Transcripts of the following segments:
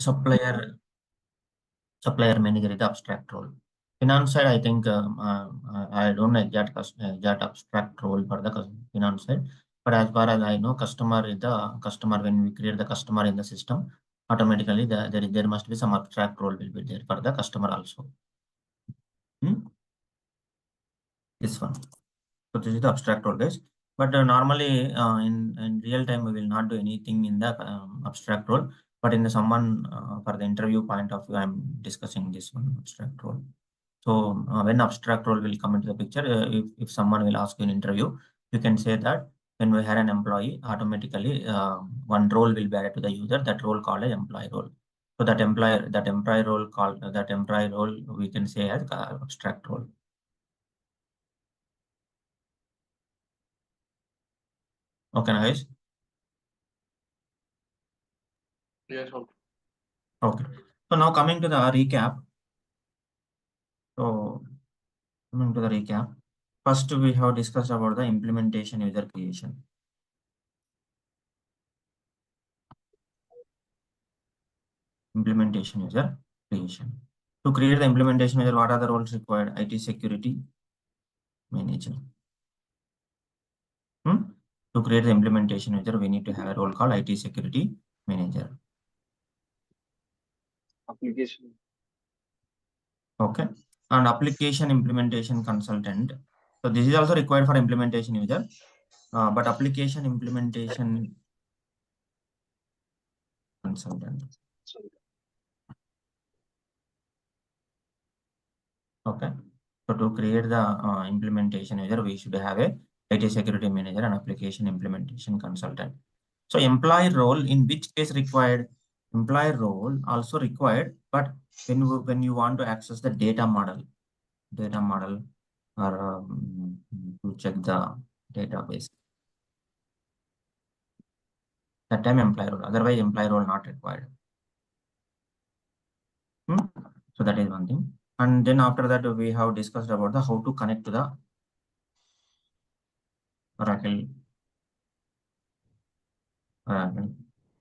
supplier manager is the abstract role. Finance side, I think I don't know exact abstract role for the finance side, but as far as I know, customer is the customer. When we create the customer in the system, automatically there must be some abstract role will be there for the customer also. This one. So this is the abstract role, guys. But normally in real time we will not do anything in the abstract role. But in the someone for the interview point of view, I'm discussing this one abstract role. So when abstract role will come into the picture, if someone will ask you an interview, you can say that when we hire an employee, automatically one role will be added to the user. That role called as employee role. So that employee role we can say as abstract role. Okay, guys. Yes. Okay. So now coming to the recap. So coming to the recap, first we have discussed about the implementation user creation. Implementation user creation. To create the implementation user, what are the roles required? IT security manager. To create the implementation user, we need to have a role called IT security manager. Application. Okay. And application implementation consultant. So this is also required for implementation user, but application implementation consultant. Okay. So to create the implementation user, we should have a IT security manager and application implementation consultant. So employee role, in which case required? Employee role also required, but when you want to access the data model or to check the database, that time employee role. Otherwise, employee role not required. So that is one thing. And then after that, we have discussed about the how to connect to the Oracle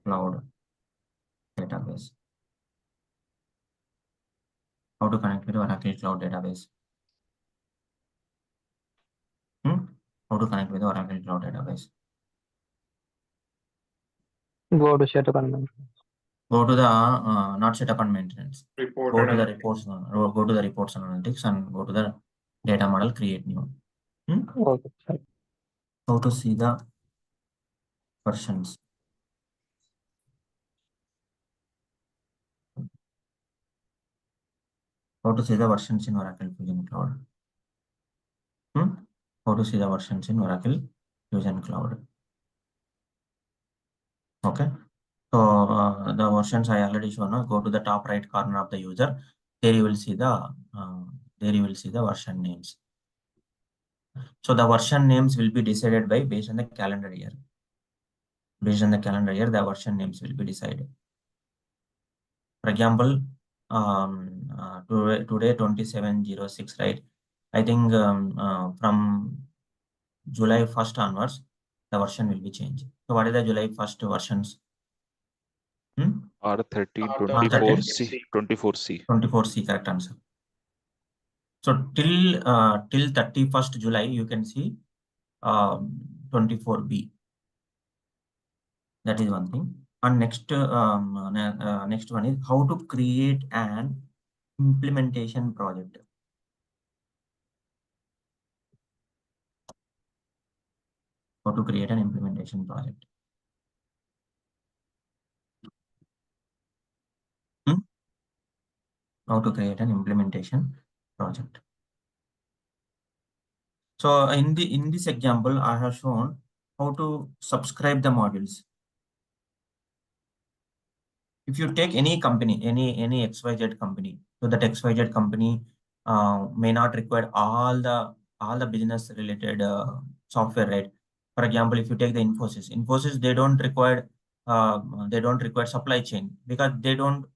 cloud database. How to connect with the Oracle cloud database. How to connect with the Oracle cloud database. Go to setup and maintenance. Go to the not setup and maintenance. Report Go to the reports. Go to the reports analytics and go to the data model. Create new. Okay. How to see the versions. How to see the versions in Oracle Fusion Cloud. How to see the versions in Oracle Fusion Cloud. Okay. So the versions I already shown. Go to the top right corner of the user. There you will see the version names. So the version names will be decided by based on the calendar year. Based on the calendar year, the version names will be decided. For example, today 27/06, right? I think from July 1st onwards, the version will be changed. So what is the July 1st versions? R13 24C 24C 24C, correct answer. So till 31st July, you can see 24B. That is one thing. And next one is how to create an implementation project. How to create an implementation project. How to create an implementation project. So in this example, I have shown how to subscribe the modules. If you take any company, any XYZ company, so that XYZ company may not require all the business related software, right? For example, if you take the Infosys, they don't require supply chain because they don't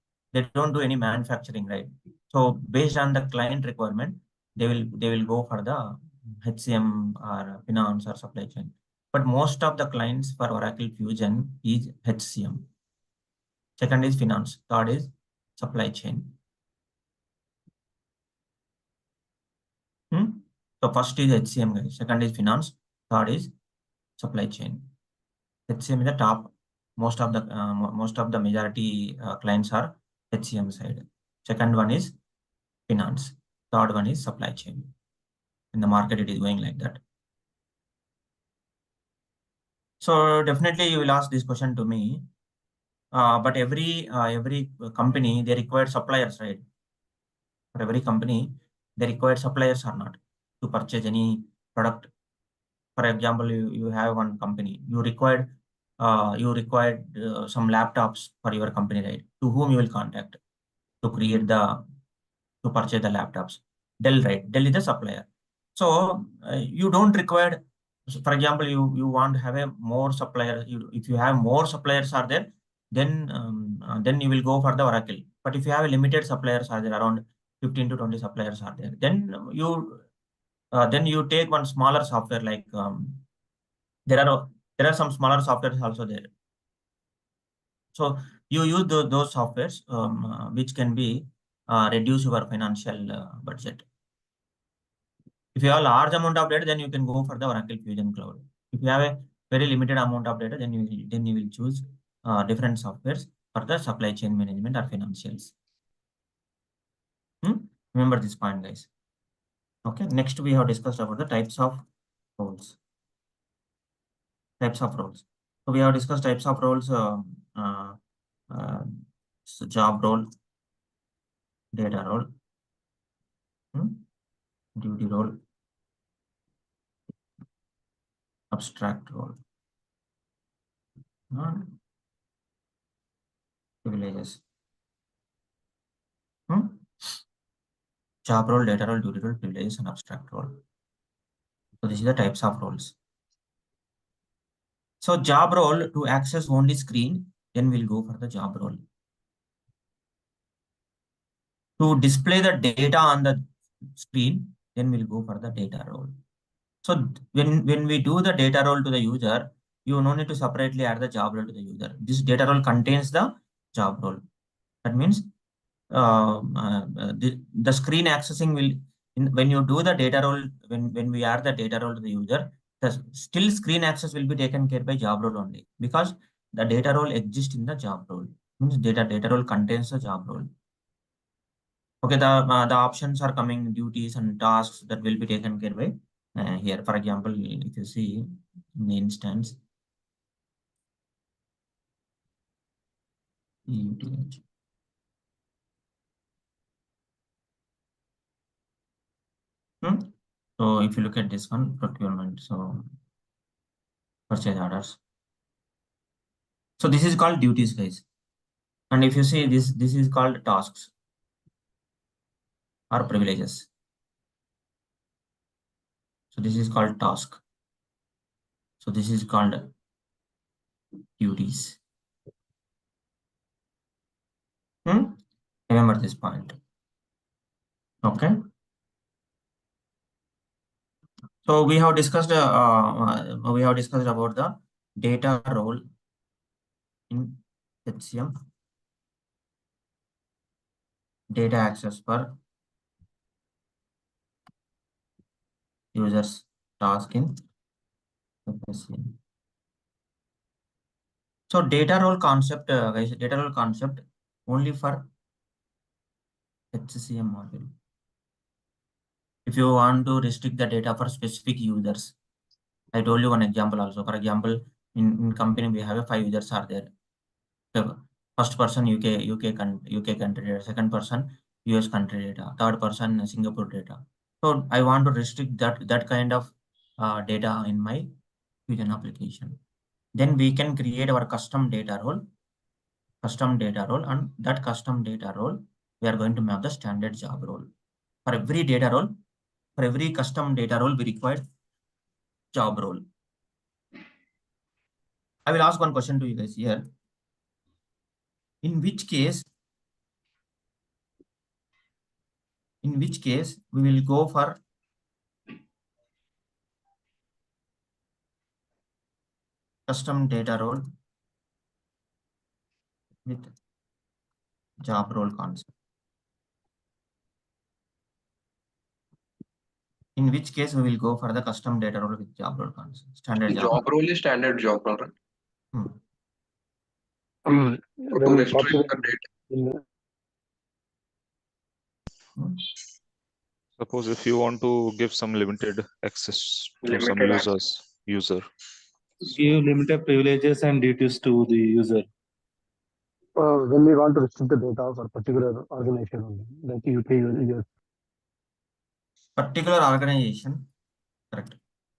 do any manufacturing, right? So based on the client requirement, they will go for the HCM or finance or supply chain. But most of the clients for Oracle Fusion is HCM. Second is finance. Third is supply chain. So first is HCM, guys. Second is finance. Third is supply chain. HCM is the top. Most of the majority clients are HCM side. Second one is finance. Third one is supply chain. In the market, it is going like that. So definitely you will ask this question to me. But every company, they require suppliers, right? For every company, they require suppliers or not to purchase any product. For example, you have one company, you required some laptops for your company, right? To whom you will contact to purchase the laptops? Dell, right? Dell is the supplier. So you don't require, for example, you want to have a more supplier. If you have more suppliers are there, then you will go for the Oracle. But if you have a limited suppliers are there, around 15 to 20 suppliers are there, then you take one smaller software like there are some smaller softwares also there. So you use those softwares which can be reduce your financial budget. If you have a large amount of data, then you can go for the Oracle Fusion Cloud. If you have a very limited amount of data, then you will choose different softwares for the supply chain management or financials. Remember this point, guys. Okay. Next, we have discussed about the types of roles. Types of roles. So we have discussed types of roles. So job role, data role, duty role, abstract role, privileges. Job role, data role, duty role, privileges, and abstract role. So these are the types of roles. So job role, to access only screen, then we'll go for the job role. To display the data on the screen, then we'll go for the data role. So when we do the data role to the user, you no need to separately add the job role to the user. This data role contains the job role. That means the screen accessing will, when you do the data role, when we add the data role to the user, the still screen access will be taken care by job role only, because the data role exists in the job role. Means data role contains the job role. Okay, the options are coming, duties and tasks that will be taken care by here. For example, if you see in the instance, so if you look at this one, procurement, so purchase orders. So this is called duties, guys. And if you see this is called tasks or privileges. So this is called task. So this is called duties. Remember this point. Okay. So we have discussed about the data role in HCM, data access for users task in HCM. So data role concept, guys, data role concept only for HCM module. If you want to restrict the data for specific users, I told you one example also. For example, in company we have 5 users are there. So first person UK country data, second person US country data, third person Singapore data. So I want to restrict that kind of data in my Fusion application. Then we can create our custom data role, and that custom data role we are going to map the standard job role. For every data role, for every custom data role, we require job role. I will ask one question to you guys here. In which case we will go for custom data role with job role concept. In which case we will go for the custom data role with job role concept. Standard Job role is standard job role, right? Hmm. To restrict the data. Suppose if you want to give some limited access to some Limited user. Give limited privileges and duties to the user. When we want to restrict the data for particular organization only, like your Particular organization, correct.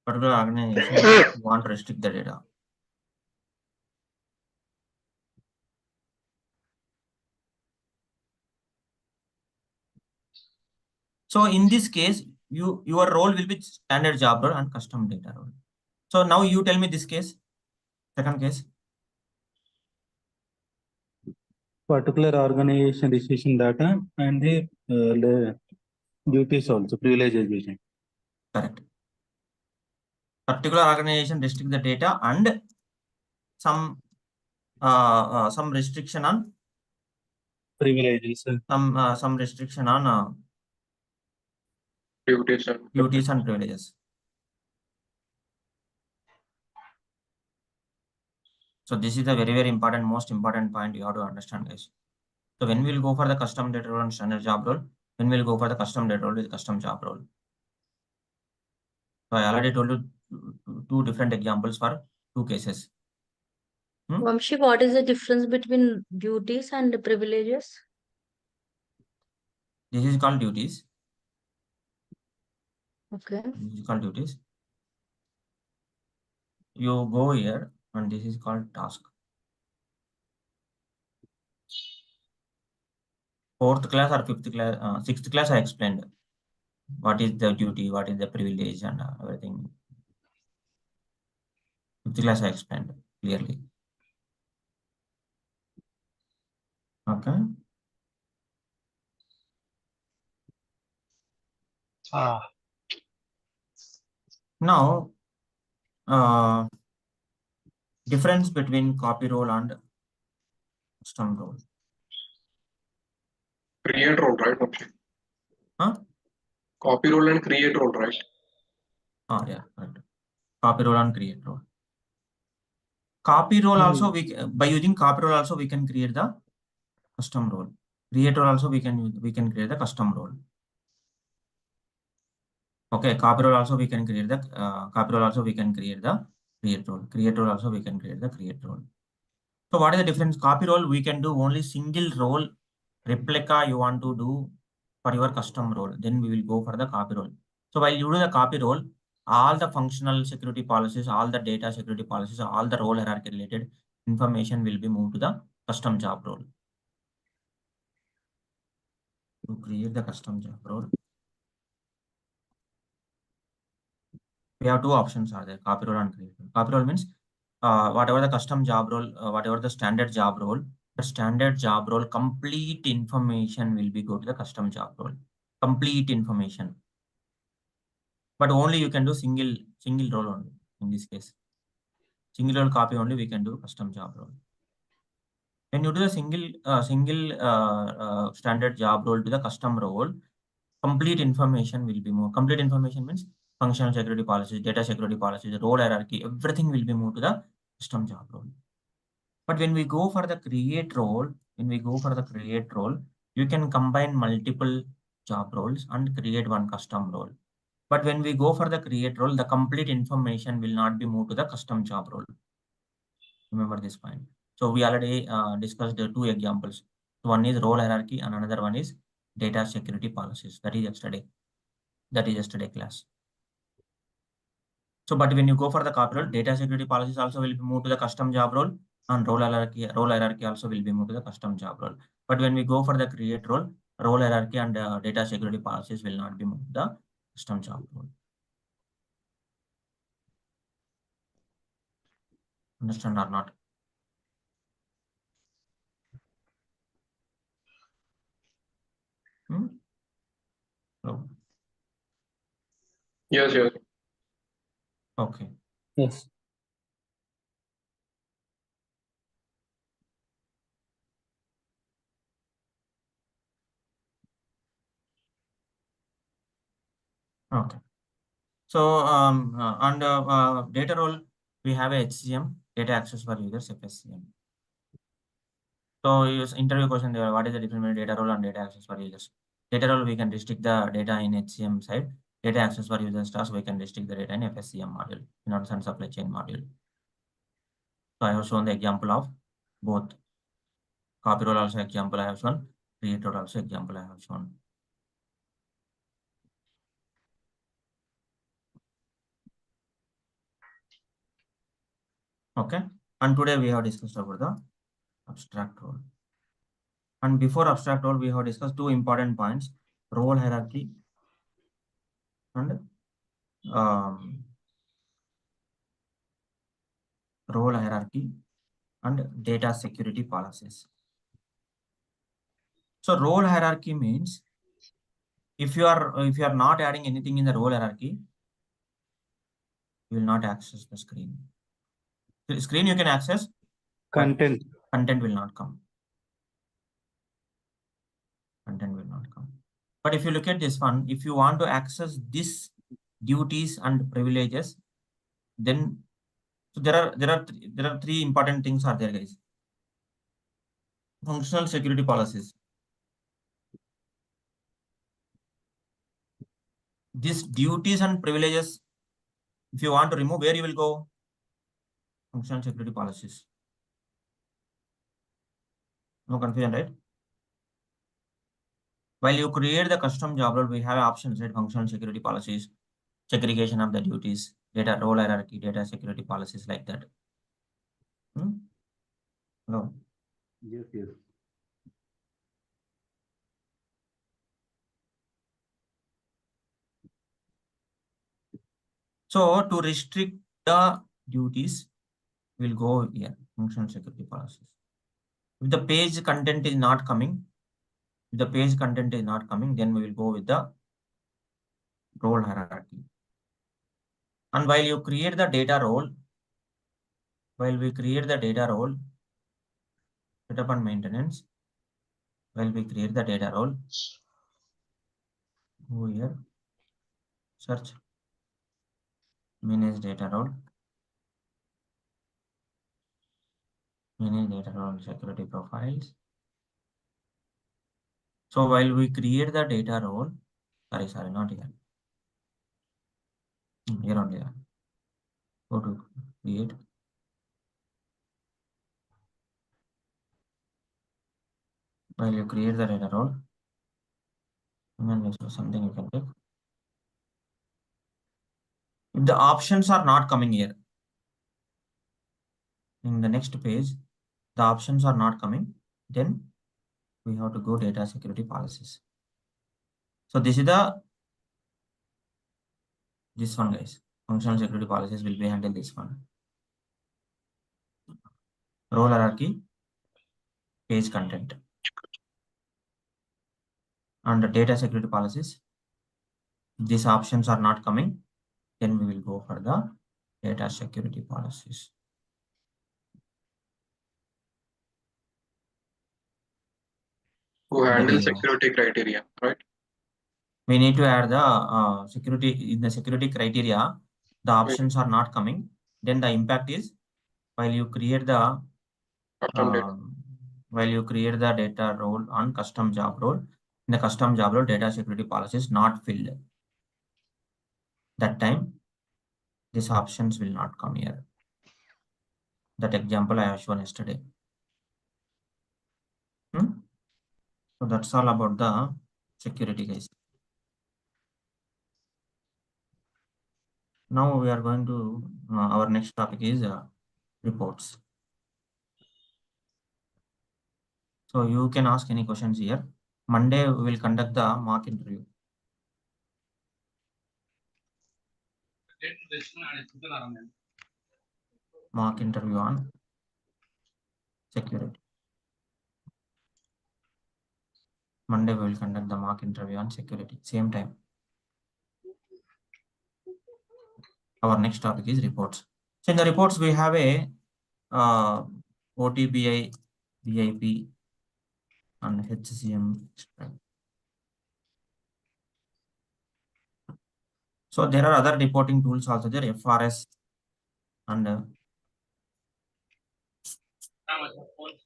Particular organization you want to restrict the data. So in this case, your role will be standard job role and custom data role. So now you tell me this case, second case. Particular organization decision data and the duties also, privilegization. Correct. Particular organization restrict the data and some restriction on Privileges. some restriction on duties and privileges. So this is the very important, most important point you have to understand, guys. So when we'll go for the custom data role and standard job role, when we'll go for the custom data role with custom job role. So I already told you two different examples for two cases. Vamshi, what is the difference between duties and privileges? This is called duties. Okay. This is called duties. You go here and this is called task. Fourth class or fifth class, sixth class I explained what is the duty, what is the privilege and everything. Fifth class I explained clearly. Okay. Now, difference between copy role and custom role. create role, right? Okay. Huh? Copy role and create role, right? Yeah, right. Copy role and create role. Copy role also by using copy role also we can create the custom role. Create role also we can create the custom role. Okay, copy role also we can create the copy role also we can create the create role. Create role also we can create the create role. So what is the difference? Copy role we can do only single role replica you want to do for your custom role. Then we will go for the copy role. So while you do the copy role, all the functional security policies, all the data security policies, all the role hierarchy related information will be moved to the custom job role. To create the custom job role, we have two options are there, copy role and create role. Copy role means whatever the custom job role, whatever the standard job role, the standard job role complete information will be go to the custom job role. Complete information. But only you can do single role only in this case. Single role copy only we can do custom job role. When you do the single standard job role to the custom role, complete information will be moved. Complete information means functional security policies, data security policies, role hierarchy, everything will be moved to the custom job role. But when we go for the create role, you can combine multiple job roles and create one custom role. But when we go for the create role, the complete information will not be moved to the custom job role. Remember this point. So we already discussed the two examples. One is role hierarchy and another one is data security policies. That is yesterday class. So, but when you go for the copy role, data security policies also will be moved to the custom job role, and role hierarchy also will be moved to the custom job role. But when we go for the create role hierarchy and data security policies will not be moved to the custom job role. Understand or not? Hello? Yes. Okay. Yes. Okay. So on data role, we have a HCM, data access for users, FSCM. So interview question there, what is the difference between data role and data access for users? Data role, we can restrict the data in HCM side. Data access for users task, we can restrict the data in FSCM module, finance and supply chain module. So I have shown the example of both. Copy role also example I have shown. Create role also example I have shown. Okay. And today we have discussed about the abstract role. And before abstract role, we have discussed two important points: role hierarchy and role hierarchy and data security policies. So role hierarchy means if you are not adding anything in the role hierarchy, you will not access the screen. The screen you can access, Content. content will not come. Content will not come. But if you look at this one, if you want to access this duties and privileges, then so there are three important things are there, guys. Functional security policies. These duties and privileges, if you want to remove, where you will go? Functional security policies. No confusion, right? While you create the custom job role, we have options, right? Functional security policies, segregation of the duties, data role hierarchy, data security policies like that. No. Yes. So to restrict the duties, we'll go here, functional security policies. If the page content is not coming, then we will go with the role hierarchy. And while you create the data role, setup and maintenance, while we create the data role, go here, search, manage data role, security profiles. So while we create the data role, sorry, not here. Here only. Go to create. While you create the data role, and then there's something you can take. If the options are not coming here, in the next page, the options are not coming, then we have to go data security policies. So this is this one, guys. Functional security policies will be handled this one. Role hierarchy, page content. And the data security policies, if these options are not coming, then we will go for the data security policies. To handle security criteria, right? We need to add the security in the security criteria. The options are not coming. Then the impact is while you create the data role on custom job role, in the custom job role, data security policy is not filled. That time, these options will not come here. That example I have shown yesterday. So that's all about the security, guys. Now we are going to our next topic is reports. So you can ask any questions here. Monday we will conduct the mock interview. Mock interview on security. Monday we will conduct the mock interview on security. Same time. Our next topic is reports. So in the reports we have a OTBI, VIP, and HCM. So there are other reporting tools also there, FRS and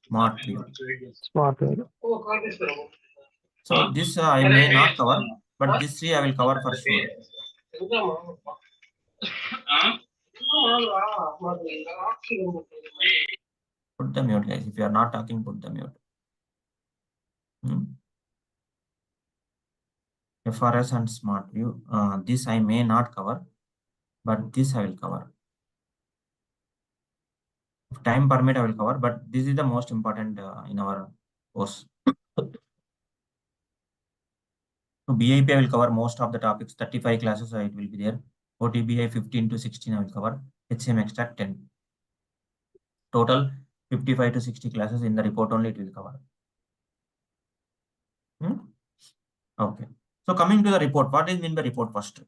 Smart View. Smart way. So this I may not cover, but this three I will cover for sure. Put the mute, guys. If you are not talking, put the mute. FRS and Smart View. This I may not cover, but this I will cover. If time permit, I will cover, but this is the most important in our course. So BIP I will cover most of the topics. 35 classes it will be there. OTBI 15 to 16 I will cover. HCM extract 10. Total 55 to 60 classes in the report only it will cover. Okay. So coming to the report, what is mean by report first?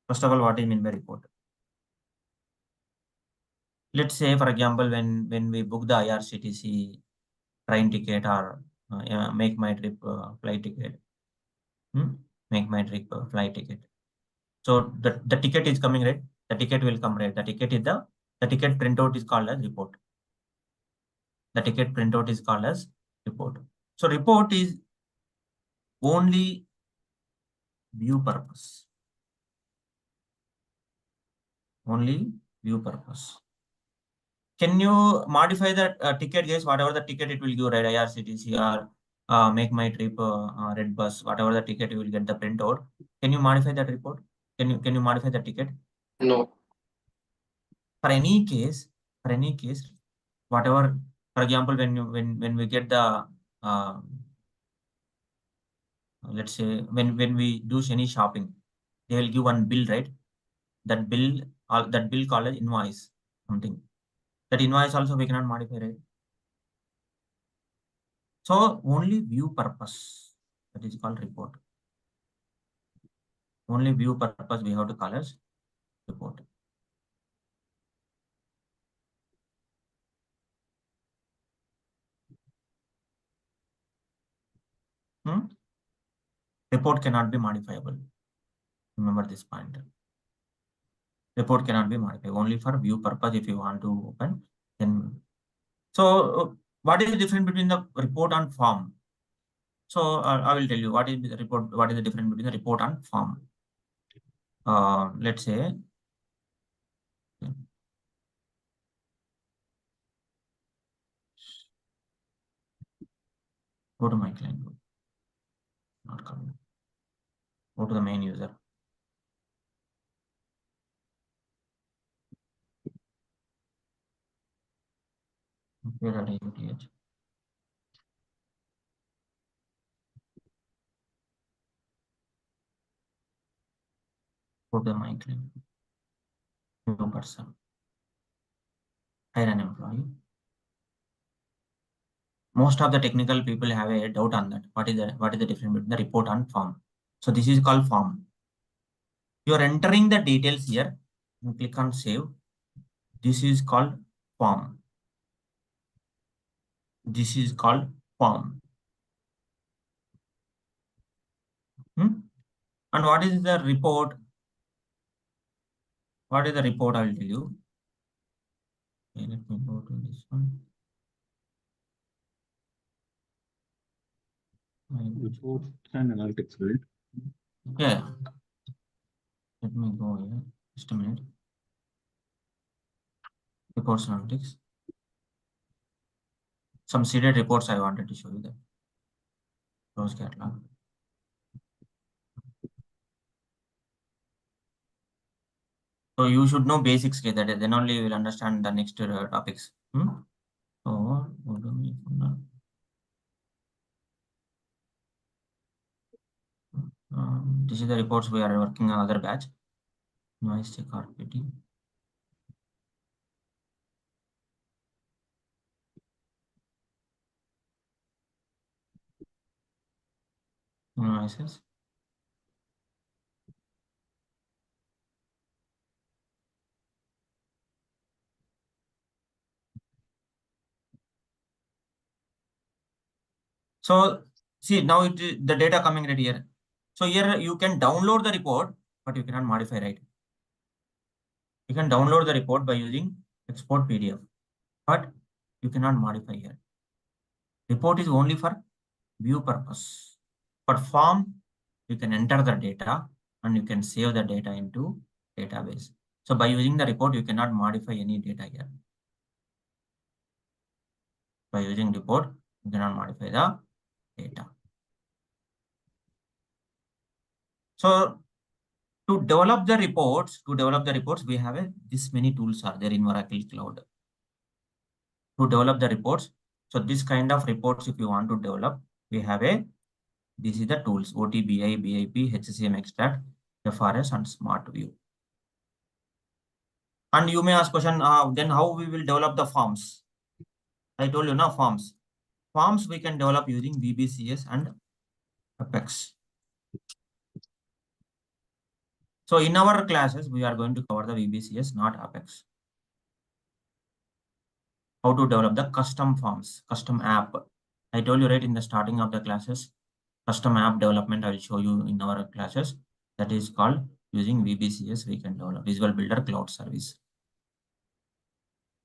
First of all, what is mean by report? Let's say, for example, when we book the IRCTC train ticket or make my trip flight ticket. Make my trip flight ticket. So the ticket is coming, right? The ticket will come, right? The ticket printout is called as report. The ticket printout is called as report. So report is only view purpose. Only view purpose. Can you modify that ticket, guys? Whatever the ticket it will give, right? IRCTC or make my trip red bus, whatever the ticket you will get the printout. Can you modify that report? Can you modify the ticket? No. For any case, whatever, for example, when we get the let's say when we do any shopping, they will give one bill, right? That bill called as invoice something. That invoice also we cannot modify, right? So only view purpose, that is called report. Only view purpose we have to call as report. Report cannot be modifiable. Remember this point. Report cannot be modified. Only for view purpose if you want to open. Then so what is the difference between the report and form? So I will tell you what is the report. What is the difference between the report and form? Let's say. Go to my client. Not coming. Go to the main user. UTH. Go to my client. New person. Hire an employee. Most of the technical people have a doubt on that. What is the difference between the report and form? So this is called form. You are entering the details here. You click on save. This is called form. This is called form. And what is the report? What is the report? I will tell you. Okay, let me go to this one. Report and analytics, right? Yeah. Let me go here. Just a minute. Reports analytics. Some seeded reports I wanted to show you that. Close catalog. So you should know basics, that then only you will understand the next topics. So this is the reports we are working on other batch. Noise check RPT. Noises. So see now the data coming right here. So here you can download the report, but you cannot modify, right? You can download the report by using export PDF, but you cannot modify here. Report is only for view purpose. For form, you can enter the data and you can save the data into database. So by using the report, you cannot modify any data here. By using report, you cannot modify the data. So to develop the reports, we have this many tools are there in Oracle Cloud. To develop the reports, so this kind of reports, if you want to develop, we have this is the tools: OTBI, BIP, HCM extract, FRS, and Smart View. And you may ask question, then how we will develop the forms? I told you now forms. Forms we can develop using VBCS and Apex. So in our classes, we are going to cover the VBCS, not Apex. How to develop the custom forms, custom app. I told you right in the starting of the classes, custom app development I will show you in our classes. That is called using VBCS, we can develop Visual Builder Cloud Service.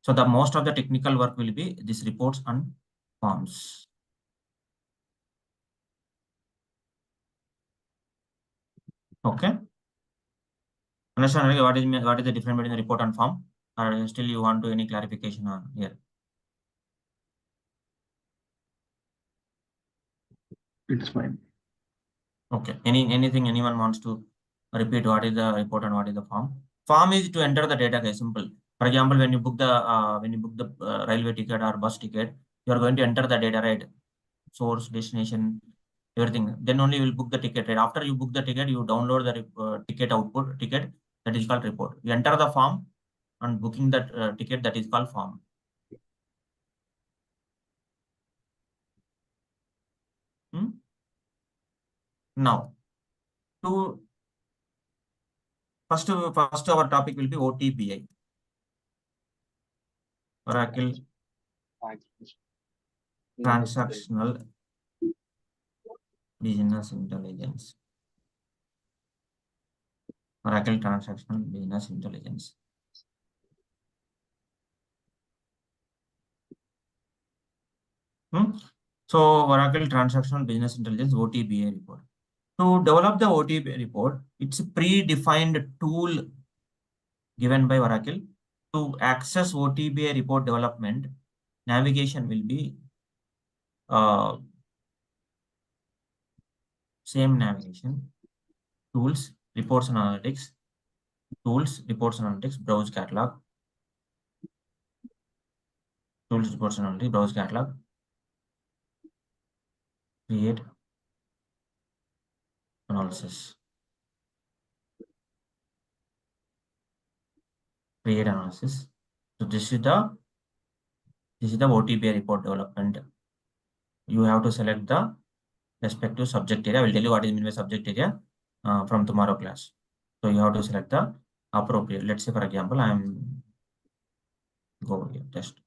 So the most of the technical work will be these reports and forms. Okay. Understand what is the difference between the report and form? Or still you want to any clarification on here? It's fine. Okay. Anything anyone wants to repeat? What is the report and what is the form? Form is to enter the data. Okay, simple. For example, when you book the railway ticket or bus ticket, you are going to enter the data, right? Source, destination, everything. Then only you will book the ticket, right? After you book the ticket, you download the ticket output ticket, that is called report. You enter the form and booking that ticket, that is called form. Now, first our topic will be OTBI. Oracle Transactional Business Intelligence. Oracle Transactional Business Intelligence. So Oracle Transactional Business Intelligence OTBI report. To develop the OTBI report, it's a predefined tool given by Oracle. To access OTBI report development, navigation will be same navigation. Tools, reports and analytics. Tools, reports and analytics, browse catalog. Tools, reports and analytics, browse catalog. Create analysis. Create analysis. So this is the OTBI report development. You have to select the respective subject area. I will tell you what is meant by subject area from tomorrow class. So you have to select the appropriate. Let's say, for example, I am go here test.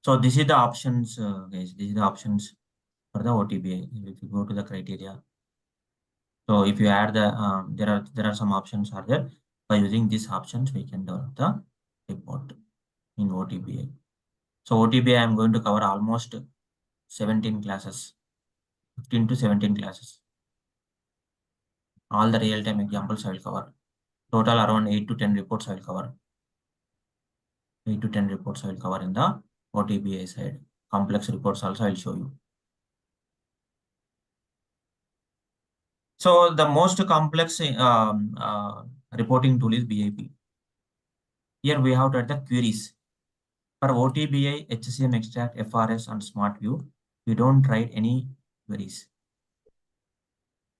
So this is the options, guys. This is the options for the OTBI. If you go to the criteria, so if you add the there are some options are there. By using these options, we can develop the report in OTBI. So OTBI, I am going to cover almost 17 classes, 15 to 17 classes. All the real-time examples I will cover. Total around 8 to 10 reports I will cover. 8 to 10 reports I will cover in the OTBI side. Complex reports also I will show you. So the most complex reporting tool is BIP. Here we have to add the queries. For OTBI, HCM extract, FRS, and Smart View, we don't write any queries.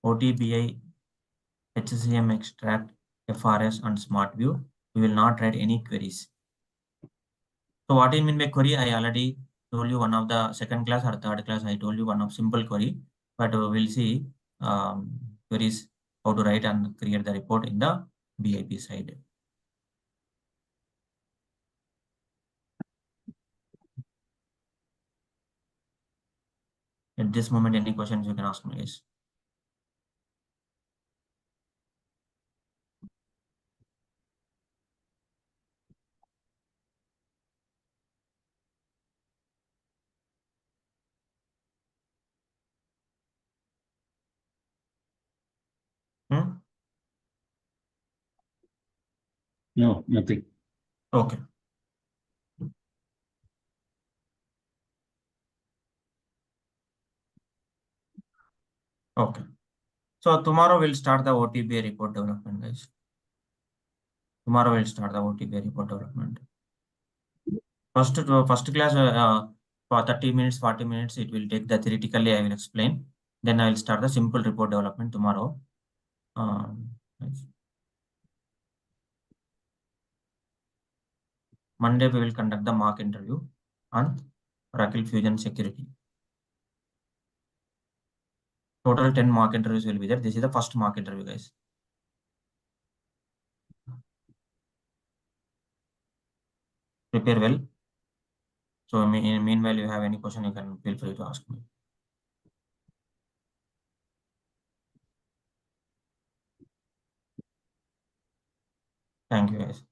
OTBI, HCM extract, FRS, and Smart View, we will not write any queries. So what do you mean by query? I already told you one of the second class or third class, I told you one of simple query, but we'll see queries, how to write and create the report in the BIP side. At this moment, any questions you can ask me, guys. Hmm? No, nothing. Okay. Okay. So tomorrow we'll start the OTBI report development, guys. Tomorrow we'll start the OTBI report development. First class for 30 minutes, 40 minutes, it will take the theoretically I will explain. Then I will start the simple report development tomorrow. Nice. Monday we will conduct the mock interview on Oracle Fusion Security. Total 10 mock interviews will be there. This is the first mock interview, guys. Prepare well. So meanwhile, you have any question, you can feel free to ask me. Thank you, guys.